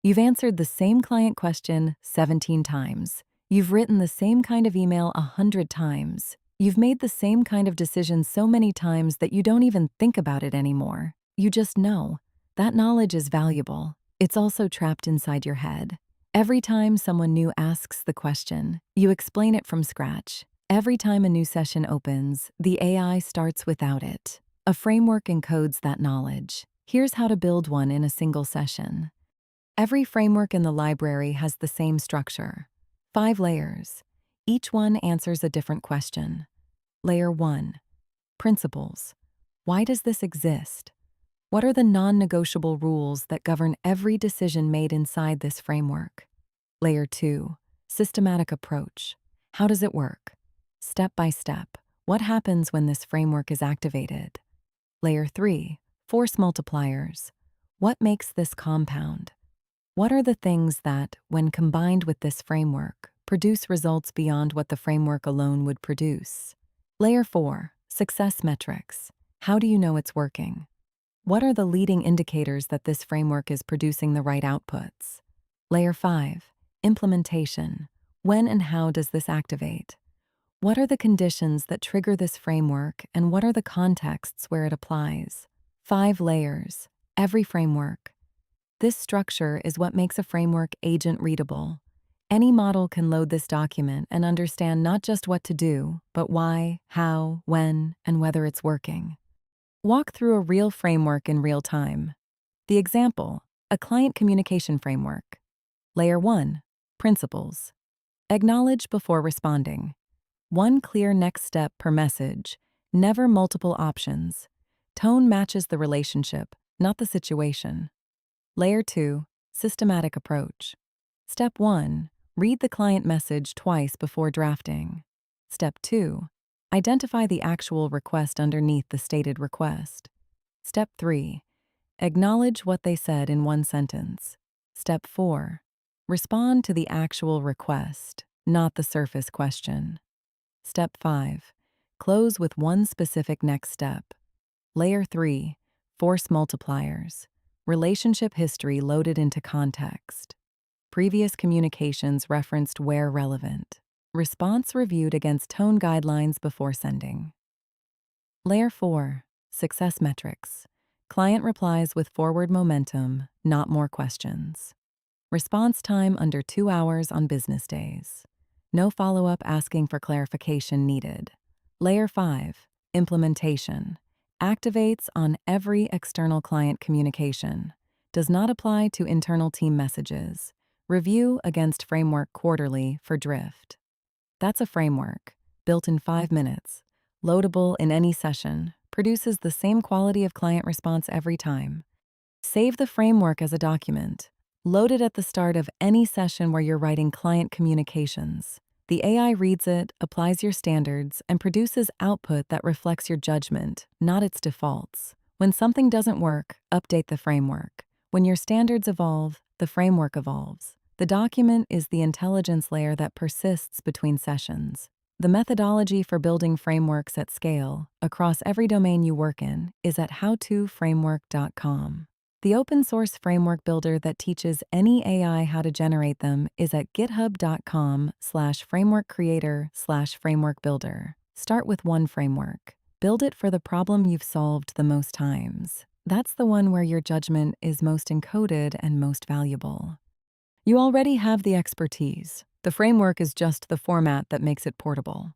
You've answered the same client question 17 times. You've written the same kind of email 100 times. You've made the same kind of decision so many times that you don't even think about it anymore. You just know. That knowledge is valuable. It's also trapped inside your head. Every time someone new asks the question, you explain it from scratch. Every time a new session opens, the AI starts without it. A framework encodes that knowledge. Here's how to build one in a single session. Every framework in the library has the same structure. 5 layers. Each one answers a different question. Layer 1. Principles. Why does this exist? What are the non-negotiable rules that govern every decision made inside this framework? Layer 2. Systematic approach. How does it work? Step by step. What happens when this framework is activated? Layer 3. Force multipliers. What makes this compound? What are the things that, when combined with this framework, produce results beyond what the framework alone would produce? Layer 4. Success metrics. How do you know it's working? What are the leading indicators that this framework is producing the right outputs? Layer 5. Implementation. When and how does this activate? What are the conditions that trigger this framework, and what are the contexts where it applies? 5 layers. Every framework. This structure is what makes a framework agent-readable. Any model can load this document and understand not just what to do, but why, how, when, and whether it's working. Walk through a real framework in real time. The example, a client communication framework. Layer 1, principles. Acknowledge before responding. One clear next step per message, never multiple options. Tone matches the relationship, not the situation. Layer 2, systematic approach. Step 1, read the client message twice before drafting. Step 2, identify the actual request underneath the stated request. Step 3, acknowledge what they said in one sentence. Step 4, respond to the actual request, not the surface question. Step 5, close with one specific next step. Layer 3, force multipliers. Relationship history loaded into context. Previous communications referenced where relevant. Response reviewed against tone guidelines before sending. Layer 4, success metrics. Client replies with forward momentum, not more questions. Response time under 2 hours on business days. No follow-up asking for clarification needed. Layer 5, implementation. Activates on every external client communication. Does not apply to internal team messages. Review against framework quarterly for drift. That's a framework, built in 5 minutes, loadable in any session, produces the same quality of client response every time. Save the framework as a document. Load it at the start of any session where you're writing client communications. The AI reads it, applies your standards, and produces output that reflects your judgment, not its defaults. When something doesn't work, update the framework. When your standards evolve, the framework evolves. The document is the intelligence layer that persists between sessions. The methodology for building frameworks at scale, across every domain you work in, is at howtoframework.com. The open-source framework builder that teaches any AI how to generate them is at github.com/frameworkcreator/frameworkbuilder. Start with one framework. Build it for the problem you've solved the most times. That's the one where your judgment is most encoded and most valuable. You already have the expertise. The framework is just the format that makes it portable.